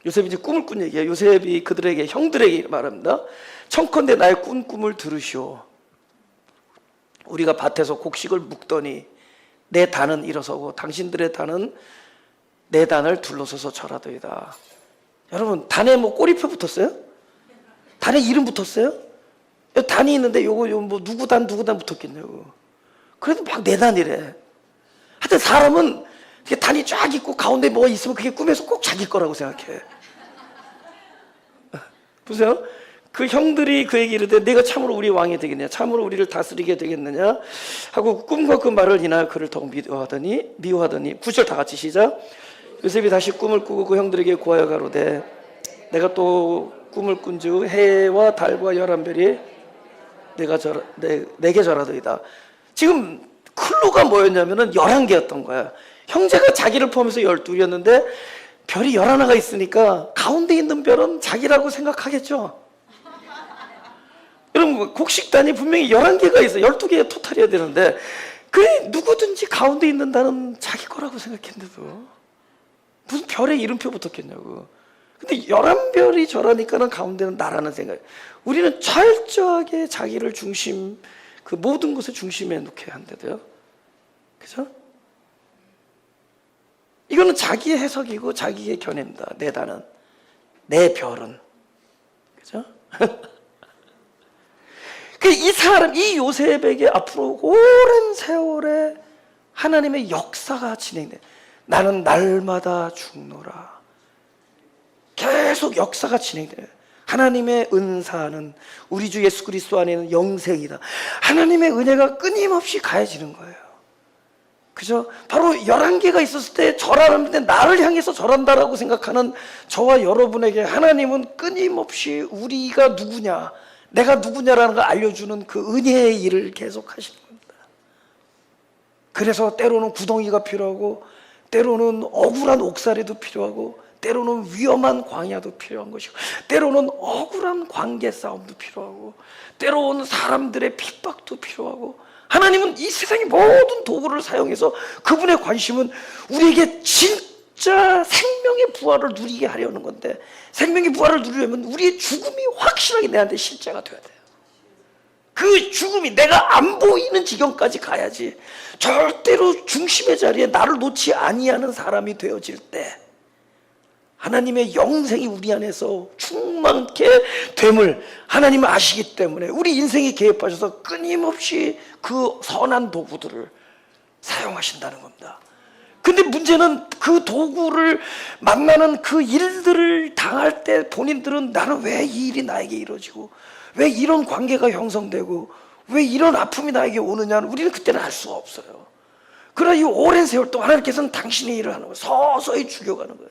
요셉이 이제 꿈을 꾼 얘기예요. 요셉이 그들에게 형들에게 말합니다. 청컨대 나의 꾼 꿈을 들으시오. 우리가 밭에서 곡식을 묵더니 내 단은 일어서고 당신들의 단은 내 단을 둘러서서 절하더이다. 여러분 단에 뭐 꼬리표 붙었어요? 단에 이름 붙었어요? 단이 있는데 요거 뭐 누구 단 붙었겠냐고. 그래도 막 내 단이래. 하여튼 사람은 단이 쫙 있고 가운데 뭐가 있으면 그게 꿈에서 꼭 자기 거라고 생각해. 보세요. 그 형들이 그에게 이르되 내가 참으로 우리 왕이 되겠느냐, 참으로 우리를 다스리게 되겠느냐 하고 꿈과 그 말을 인하여 그를 더욱 미워하더니 9절 다 같이 시작. 요셉이 다시 꿈을 꾸고 그 형들에게 고하여 가로되 내가 또 꿈을 꾼즉 해와 달과 11별이 내게 절하더이다. 지금 클로가 뭐였냐면은 11개였던 거야. 형제가 자기를 포함해서 12이었는데 별이 11가 있으니까 가운데 있는 별은 자기라고 생각하겠죠. 여러분 곡식단이 분명히 11개가 있어. 12개의 토탈이어야 되는데 그래 누구든지 가운데 있는 단은 자기 거라고 생각했는데도 무슨 별에 이름표 붙었겠냐고. 근데 11별이 저라니까는 가운데는 나라는 생각. 우리는 철저하게 자기를 중심, 그 모든 것의 중심에 놓게 한대도요. 그죠? 이거는 자기의 해석이고 자기의 견해입니다. 내 단은, 내 별은. 그죠? 이 사람, 이 요셉에게 앞으로 오랜 세월에 하나님의 역사가 진행돼. 나는 날마다 죽노라. 계속 역사가 진행돼요. 하나님의 은사는 우리 주 예수 그리스도 안에는 영생이다. 하나님의 은혜가 끊임없이 가해지는 거예요. 그죠? 바로 11개가 있었을 때 절하는데 나를 향해서 절한다라고 생각하는 저와 여러분에게 하나님은 끊임없이 우리가 누구냐, 내가 누구냐라는 걸 알려주는 그 은혜의 일을 계속 하시는 겁니다. 그래서 때로는 구덩이가 필요하고, 때로는 억울한 옥살이도 필요하고, 때로는 위험한 광야도 필요한 것이고, 때로는 억울한 관계 싸움도 필요하고, 때로는 사람들의 핍박도 필요하고, 하나님은 이 세상의 모든 도구를 사용해서 그분의 관심은 우리에게 진짜 생명의 부활을 누리게 하려는 건데, 생명의 부활을 누리려면 우리의 죽음이 확실하게 내한테 실제가 돼야 돼요. 그 죽음이 내가 안 보이는 지경까지 가야지 절대로 중심의 자리에 나를 놓지 아니하는 사람이 되어질 때 하나님의 영생이 우리 안에서 충만케 됨을 하나님은 아시기 때문에 우리 인생에 개입하셔서 끊임없이 그 선한 도구들을 사용하신다는 겁니다. 근데 문제는 그 도구를 만나는 그 일들을 당할 때 본인들은 나는 왜 이 일이 나에게 이루어지고 왜 이런 관계가 형성되고 왜 이런 아픔이 나에게 오느냐는 우리는 그때는 알 수가 없어요. 그러나 이 오랜 세월 동안 하나님께서는 당신의 일을 하는 거예요. 서서히 죽여가는 거예요.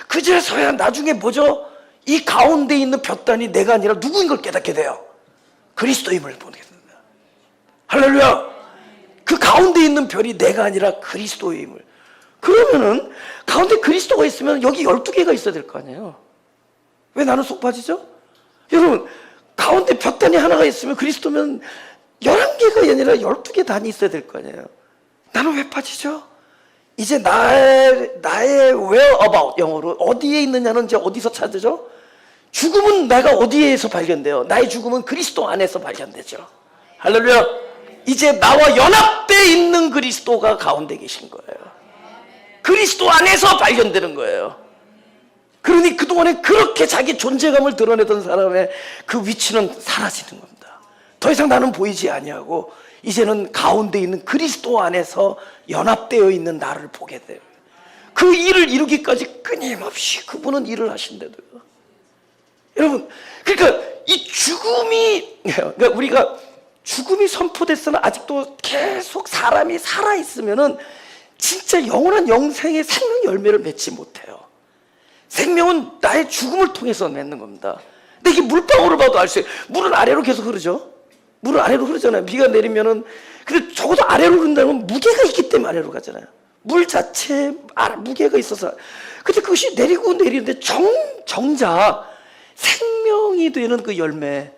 그제서야 나중에 뭐죠? 이 가운데 있는 볕단이 내가 아니라 누구인 걸 깨닫게 돼요. 그리스도임을 보게 됩니다. 할렐루야. 그 가운데 있는 별이 내가 아니라 그리스도임을. 그러면은 가운데 그리스도가 있으면 여기 12개가 있어야 될 거 아니에요. 왜 나는 속 빠지죠? 여러분, 가운데 볕단이 하나가 있으면 그리스도면 11개가 아니라 12개 단이 있어야 될 거 아니에요. 나는 왜 빠지죠? 이제 나의 whereabout, 영어로 어디에 있느냐는 이제 어디서 찾으죠? 죽음은 내가 어디에서 발견돼요? 나의 죽음은 그리스도 안에서 발견되죠. 할렐루야. 이제 나와 연합되어 있는 그리스도가 가운데 계신 거예요. 그리스도 안에서 발견되는 거예요. 그러니 그동안에 그렇게 자기 존재감을 드러내던 사람의 그 위치는 사라지는 겁니다. 더 이상 나는 보이지 아니하고 이제는 가운데 있는 그리스도 안에서 연합되어 있는 나를 보게 돼요. 그 일을 이루기까지 끊임없이 그분은 일을 하신대도요. 여러분, 그러니까 이 죽음이, 그러니까 우리가 죽음이 선포됐으나 아직도 계속 사람이 살아있으면은 진짜 영원한 영생의 생명 열매를 맺지 못해요. 생명은 나의 죽음을 통해서 맺는 겁니다. 근데 이게 물방울을 봐도 알 수 있어요. 물은 아래로 계속 흐르죠. 물은 아래로 흐르잖아요. 비가 내리면은. 근데 적어도 아래로 흐른다면 무게가 있기 때문에 아래로 가잖아요. 물 자체에 무게가 있어서. 근데 그것이 내리고 내리는데 정작 생명이 되는 그 열매,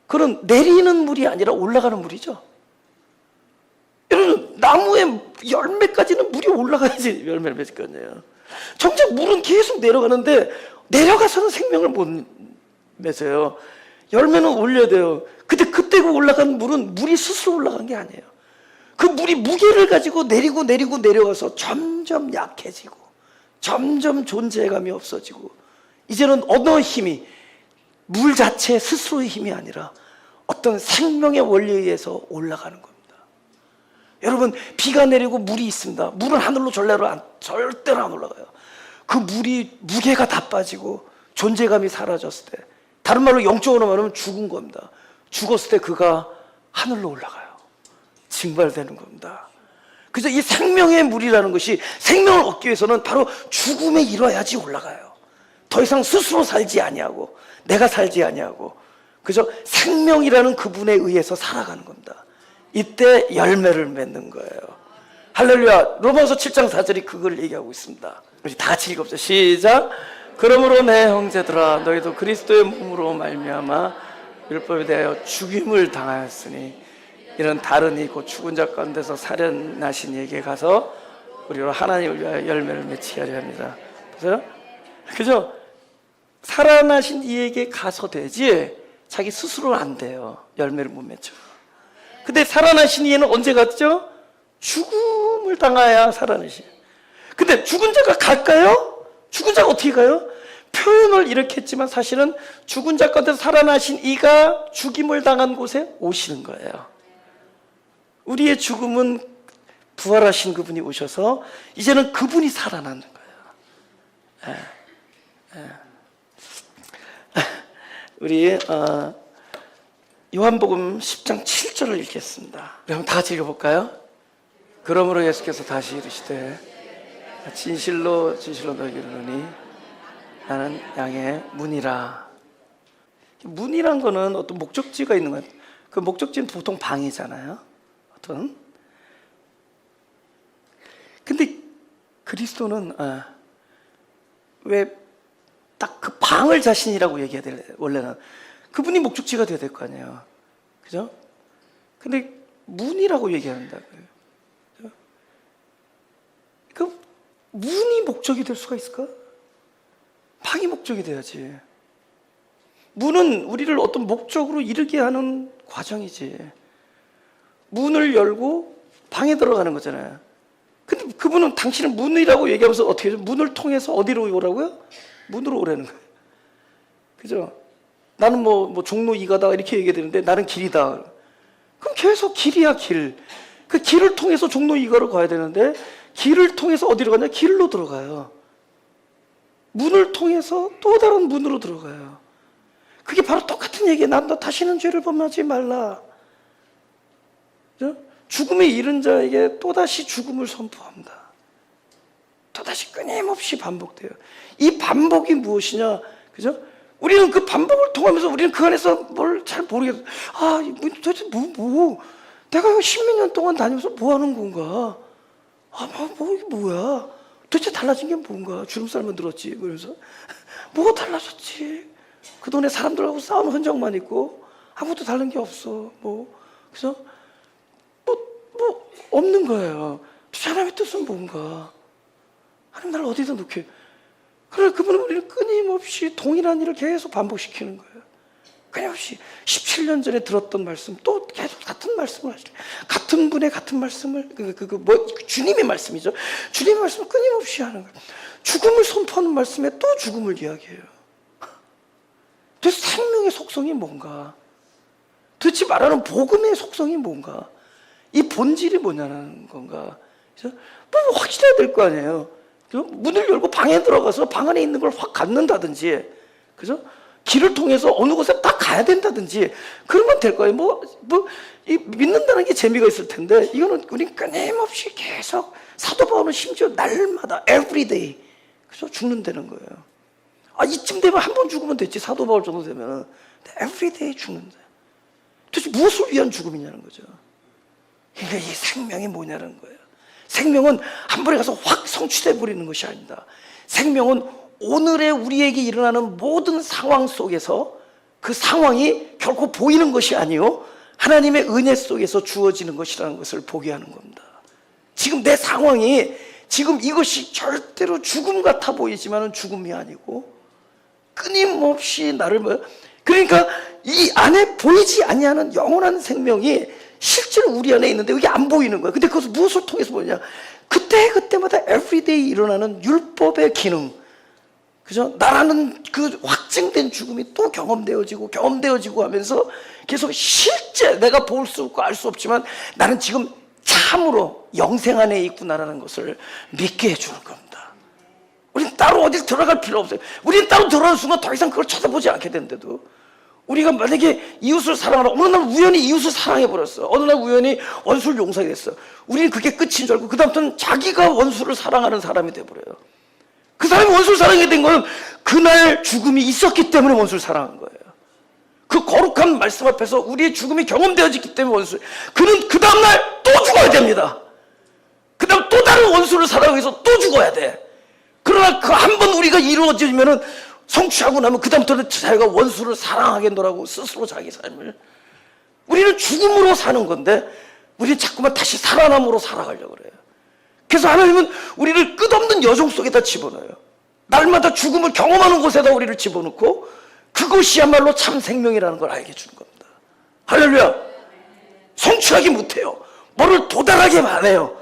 그런 내리는 물이 아니라 올라가는 물이죠. 여러분, 나무의 열매까지는 물이 올라가야지 열매를 맺을 거 아니에요. 정작 물은 계속 내려가는데 내려가서는 생명을 못 맺어요. 열매는 올려야 돼요. 근데 그때 그 올라간 물은 물이 스스로 올라간 게 아니에요. 그 물이 무게를 가지고 내리고 내려가서 점점 약해지고 점점 존재감이 없어지고 이제는 어느 힘이 물 자체 스스로의 힘이 아니라 어떤 생명의 원리에 의해서 올라가는 겁니다. 여러분, 비가 내리고 물이 있습니다. 물은 하늘로 절대로 안 올라가요. 그 물이 무게가 다 빠지고 존재감이 사라졌을 때, 다른 말로 영적으로 말하면 죽은 겁니다. 죽었을 때 그가 하늘로 올라가요. 증발되는 겁니다. 그래서 이 생명의 물이라는 것이 생명을 얻기 위해서는 바로 죽음에 이뤄야지 올라가요. 더 이상 스스로 살지 아니하고 내가 살지 아니하고 그저 생명이라는 그분에 의해서 살아가는 겁니다. 이때 열매를 맺는 거예요. 할렐루야. 로마서 7장 4절이 그걸 얘기하고 있습니다. 우리 다 같이 읽어보자. 시작. 그러므로 내 형제들아, 너희도 그리스도의 몸으로 말미암아 율법에 대하여 죽임을 당하였으니 이런 다른 이 곧 죽은 자 가운데서 살아나신 이에게 가서 우리로 하나님을 위하여 열매를 맺게 하려 합니다. 보세요. 그죠? 살아나신 이에게 가서 되지 자기 스스로는 안 돼요. 열매를 못 맺죠. 근데 살아나신 이에는 언제 갔죠? 죽음을 당하여 살아나시. 근데 죽은 자가 갈까요? 죽은 자가 어떻게 가요? 표현을 이렇게 했지만 사실은 죽은 자 가운데 살아나신 이가 죽임을 당한 곳에 오시는 거예요. 우리의 죽음은 부활하신 그분이 오셔서 이제는 그분이 살아나는 거예요. 우리 요한복음 10장 7절을 읽겠습니다. 그럼 다 같이 읽어볼까요? 그러므로 예수께서 다시 이르시되 진실로 진실로 너희에게 이르노니 나는 양의 문이라. 문이란 거는 어떤 목적지가 있는 거예요. 그 목적지는 보통 방이잖아요. 어떤. 근데 그리스도는 왜 딱 그 방을 자신이라고 얘기해야 돼? 원래는 그분이 목적지가 돼야 될 거 아니에요. 그죠? 근데 문이라고 얘기한다고요. 그 문이 목적이 될 수가 있을까? 방이 목적이 돼야지. 문은 우리를 어떤 목적으로 이르게 하는 과정이지. 문을 열고 방에 들어가는 거잖아요. 근데 그분은 당신은 문이라고 얘기하면서 어떻게 해요? 문을 통해서 어디로 오라고요? 문으로 오라는 거예요. 그죠? 나는 뭐 종로 2가다 이렇게 얘기되는데 나는 길이다. 그럼 계속 길이야, 길. 그 길을 통해서 종로 2가로 가야 되는데 길을 통해서 어디로 가냐? 길로 들어가요. 문을 통해서 또 다른 문으로 들어가요. 그게 바로 똑같은 얘기예요. 너 다시는 죄를 범하지 말라. 그죠? 죽음에 이른 자에게 또다시 죽음을 선포합니다. 또다시 끊임없이 반복돼요. 이 반복이 무엇이냐? 그죠? 우리는 그 반복을 통하면서 우리는 그 안에서 뭘 잘 모르겠어. 도대체 내가 10몇 년 동안 다니면서 뭐 하는 건가? 이게 뭐야? 도대체 달라진 게 뭔가? 주름살만 들었지. 그러면서 뭐가 달라졌지? 그 동네 사람들하고 싸우는 흔적만 있고 아무것도 다른 게 없어. 그래서 없는 거예요. 하나님의 뜻은 뭔가? 하나님 나를 어디다 놓게? 그래, 그분은 우리를 끊임없이 동일한 일을 계속 반복시키는 거예요. 끊임없이 17년 전에 들었던 말씀 또 계속 같은 말씀을 하시죠. 같은 분의 같은 말씀을 주님의 말씀이죠. 주님의 말씀을 끊임없이 하는 거예요. 죽음을 선포하는 말씀에 또 죽음을 이야기해요. 도대체 생명의 속성이 뭔가? 도대체 말하는 복음의 속성이 뭔가? 이 본질이 뭐냐는 건가? 그래서 확실해야 될 거 아니에요. 문을 열고 방에 들어가서 방 안에 있는 걸 확 갖는다든지, 그죠? 길을 통해서 어느 곳에 딱 가야 된다든지, 그러면 될 거예요. 믿는다는 게 재미가 있을 텐데, 이거는 우리 끊임없이 계속, 사도 바울은 심지어 날마다, everyday, 그죠? 죽는다는 거예요. 이쯤 되면 한 번 죽으면 됐지, 사도 바울 정도 되면. everyday 죽는다. 도대체 무엇을 위한 죽음이냐는 거죠. 그러니까 이 생명이 뭐냐는 거예요. 생명은 한 번에 가서 확 성취돼 버리는 것이 아니다. 생명은 오늘의 우리에게 일어나는 모든 상황 속에서 그 상황이 결코 보이는 것이 아니요 하나님의 은혜 속에서 주어지는 것이라는 것을 보게 하는 겁니다. 지금 내 상황이 지금 이것이 절대로 죽음 같아 보이지만은 죽음이 아니고 끊임없이 나를 그러니까 이 안에 보이지 아니하는 영원한 생명이 실제로 우리 안에 있는데 이게 안 보이는 거야. 근데 그것을 무엇을 통해서 보냐? 그때마다 everyday 일어나는 율법의 기능, 그죠? 나라는 그 확증된 죽음이 또 경험되어지고 하면서 계속 실제 내가 볼 수 없고 알 수 없지만 나는 지금 참으로 영생 안에 있구나라는 것을 믿게 해주는 겁니다. 우리는 따로 어디 들어갈 필요 없어요. 우리는 따로 들어가는 순간 더 이상 그걸 쳐다보지 않게 되는데도 우리가 만약에 이웃을 사랑하라, 어느 날 우연히 이웃을 사랑해버렸어. 어느 날 우연히 원수를 용서하게 됐어. 우리는 그게 끝인 줄 알고 그 다음부터는 자기가 원수를 사랑하는 사람이 돼버려요. 그 사람이 원수를 사랑하게 된 건 그날 죽음이 있었기 때문에 원수를 사랑한 거예요. 그 거룩한 말씀 앞에서 우리의 죽음이 경험되어졌기 때문에 그는 그 다음날 또 죽어야 됩니다. 그 다음 또 다른 원수를 사랑하기 위해서 또 죽어야 돼. 그러나 그 한 번 우리가 이루어지면은 성취하고 나면 그 다음부터는 자기가 원수를 사랑하겠노라고 스스로 자기 삶을. 우리는 죽음으로 사는 건데 우리는 자꾸만 다시 살아남으로 살아가려고 그래요. 그래서 하나님은 우리를 끝없는 여정 속에다 집어넣어요. 날마다 죽음을 경험하는 곳에다 우리를 집어넣고 그것이야말로 참 생명이라는 걸 알게 해주는 겁니다. 할렐루야. 성취하기 못해요. 뭐를 도달하기만 해요.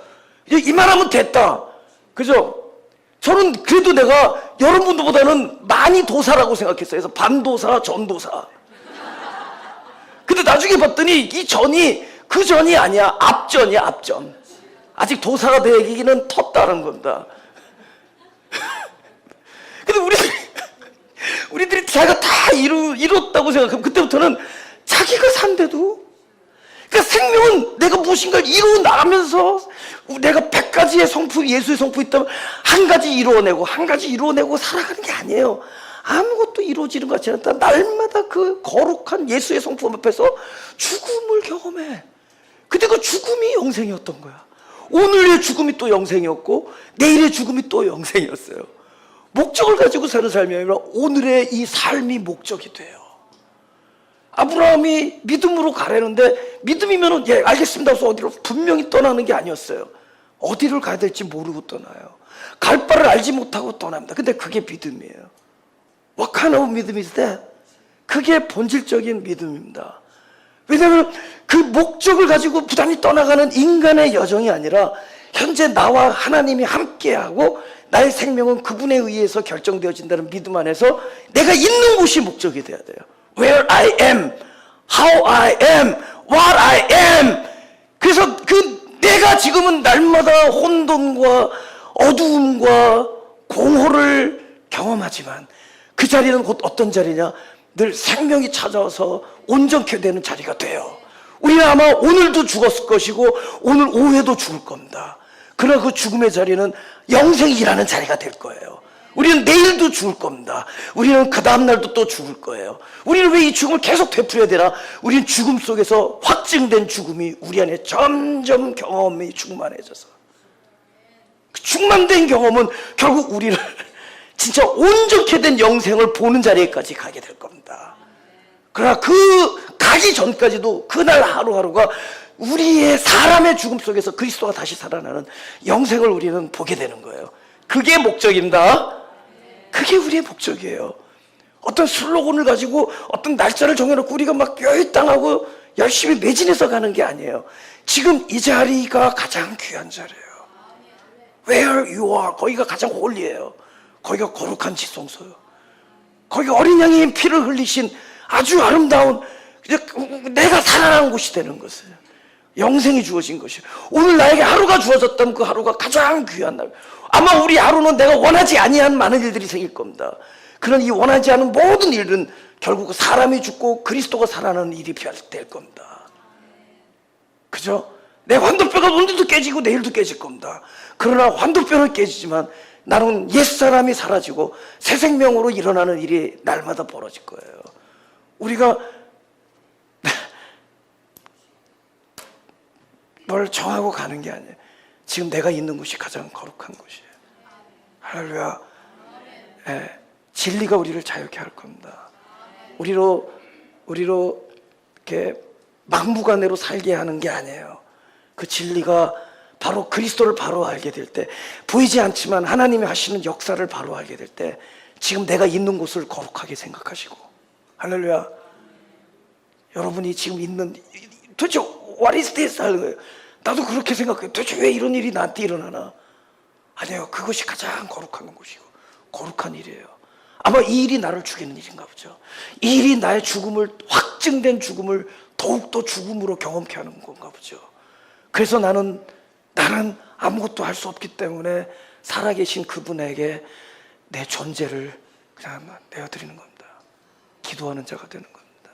이만하면 됐다. 그죠? 저는 그래도 내가 여러분들보다는 많이 도사라고 생각했어요. 그래서 반도사, 전도사. 근데 나중에 봤더니 이 전이 그 전이 아니야. 앞전이야, 앞전. 아직 도사가 되기는 텄다는 겁니다. 근데 우리들이 자기가 다 이뤘다고 생각하면 그때부터는 자기가 산대도, 그러니까 생명은 내가 무엇인가를 이루어 나가면서 내가 100가지의 성품, 예수의 성품이 있다면 한 가지 이루어내고 한 가지 이루어내고 살아가는 게 아니에요. 아무것도 이루어지는 것 같지 않다. 날마다 그 거룩한 예수의 성품 앞에서 죽음을 경험해. 근데 그 죽음이 영생이었던 거야. 오늘의 죽음이 또 영생이었고 내일의 죽음이 또 영생이었어요. 목적을 가지고 사는 삶이 아니라 오늘의 이 삶이 목적이 돼요. 아브라함이 믿음으로 가려는데 믿음이면은 예 알겠습니다 하고서 어디로 분명히 떠나는 게 아니었어요. 어디를 가야 될지 모르고 떠나요. 갈 바를 알지 못하고 떠납니다. 근데 그게 믿음이에요. What kind of 믿음이 is that? 그게 본질적인 믿음입니다. 왜냐하면 그 목적을 가지고 부단히 떠나가는 인간의 여정이 아니라 현재 나와 하나님이 함께하고 나의 생명은 그분에 의해서 결정되어진다는 믿음 안에서 내가 있는 곳이 목적이 돼야 돼요. Where I am, how I am, what I am. 그래서 그 내가 지금은 날마다 혼돈과 어두움과 공허를 경험하지만 그 자리는 곧 어떤 자리냐? 늘 생명이 찾아와서 온전케 되는 자리가 돼요. 우리는 아마 오늘도 죽었을 것이고 오늘 오후에도 죽을 겁니다. 그러나 그 죽음의 자리는 영생이라는 자리가 될 거예요. 우리는 내일도 죽을 겁니다. 우리는 그 다음날도 또 죽을 거예요. 우리는 왜 이 죽음을 계속 되풀이해야 되나? 우리는 죽음 속에서 확증된 죽음이 우리 안에 점점 경험이 충만해져서 그 충만된 경험은 결국 우리를 진짜 온전케 된 영생을 보는 자리에까지 가게 될 겁니다. 그러나 그 가기 전까지도 그날 하루하루가 우리의 사람의 죽음 속에서 그리스도가 다시 살아나는 영생을 우리는 보게 되는 거예요. 그게 목적입니다. 그게 우리의 목적이에요. 어떤 슬로건을 가지고 어떤 날짜를 정해놓고 우리가 막 여유땅하고 열심히 매진해서 가는 게 아니에요. 지금 이 자리가 가장 귀한 자리예요. Where you are, 거기가 가장 홀리해요. 거기가 거룩한 지성소요. 거기가 어린 양의 피를 흘리신 아주 아름다운 내가 살아난 곳이 되는 것이에요. 영생이 주어진 것이에요. 오늘 나에게 하루가 주어졌다면 그 하루가 가장 귀한 날. 아마 우리 하루는 내가 원하지 아니한 많은 일들이 생길 겁니다. 그런 이 원하지 않은 모든 일은 결국 사람이 죽고 그리스도가 살아나는 일이 될 겁니다. 그죠? 내 환도뼈가 오늘도 깨지고 내일도 깨질 겁니다. 그러나 환도뼈는 깨지지만 나는 옛사람이 사라지고 새 생명으로 일어나는 일이 날마다 벌어질 거예요. 우리가 뭘 정하고 가는 게 아니에요. 지금 내가 있는 곳이 가장 거룩한 곳이에요. 할렐루야. 예, 진리가 우리를 자유케 할 겁니다. 우리로 이렇게 막무가내로 살게 하는 게 아니에요. 그 진리가 바로 그리스도를 바로 알게 될 때, 보이지 않지만 하나님이 하시는 역사를 바로 알게 될 때 지금 내가 있는 곳을 거룩하게 생각하시고, 할렐루야. 여러분이 지금 있는 도대체 what is this 하는 거예요. 나도 그렇게 생각해요. 도대체 왜 이런 일이 나한테 일어나나? 아니에요. 그것이 가장 거룩한 곳이고 거룩한 일이에요. 아마 이 일이 나를 죽이는 일인가 보죠. 이 일이 나의 죽음을, 확증된 죽음을 더욱더 죽음으로 경험케 하는 건가 보죠. 그래서 나는 아무것도 할 수 없기 때문에 살아계신 그분에게 내 존재를 그냥 내어드리는 겁니다. 기도하는 자가 되는 겁니다.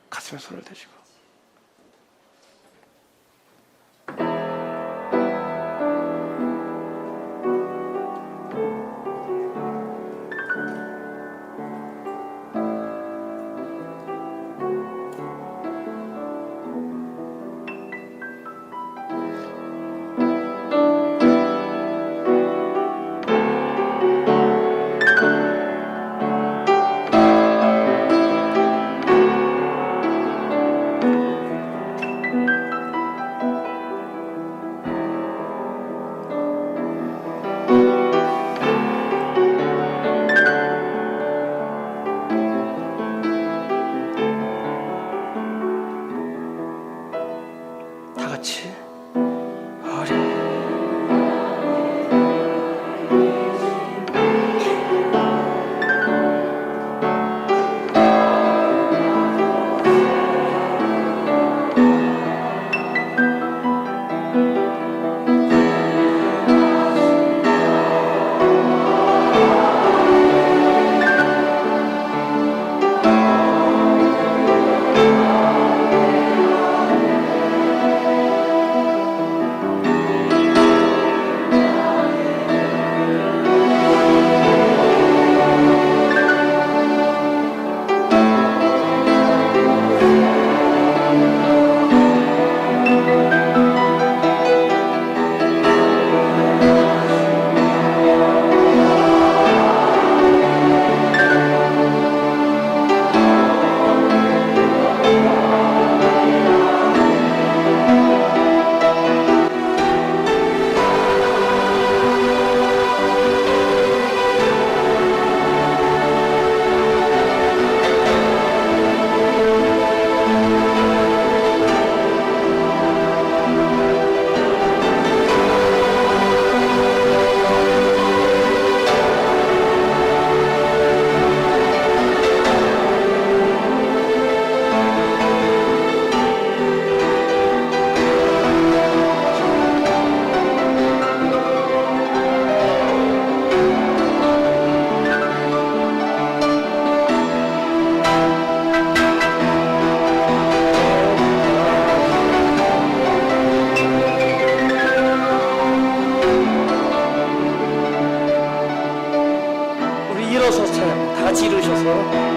가슴에 손을 대시고. 지르셔서 찬양, 다 지르셔서.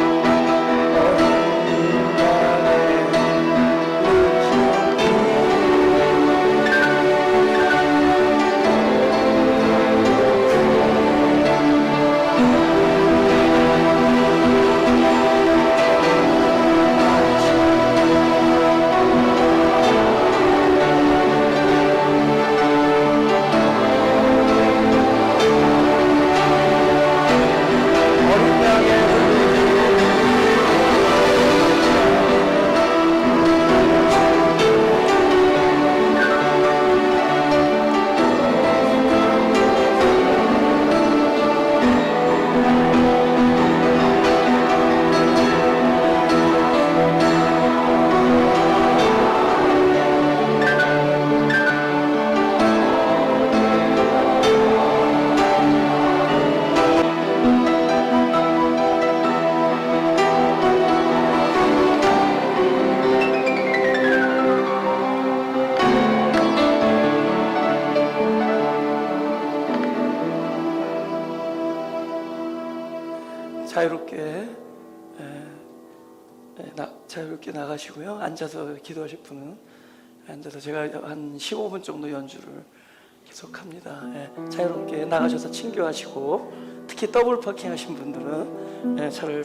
자유롭게 나가시고요. 앉아서 기도하실 분은 앉아서 제가 한 15분 정도 연주를 계속합니다. 자유롭게 나가셔서 친교하시고, 특히 더블 파킹 하신 분들은 차를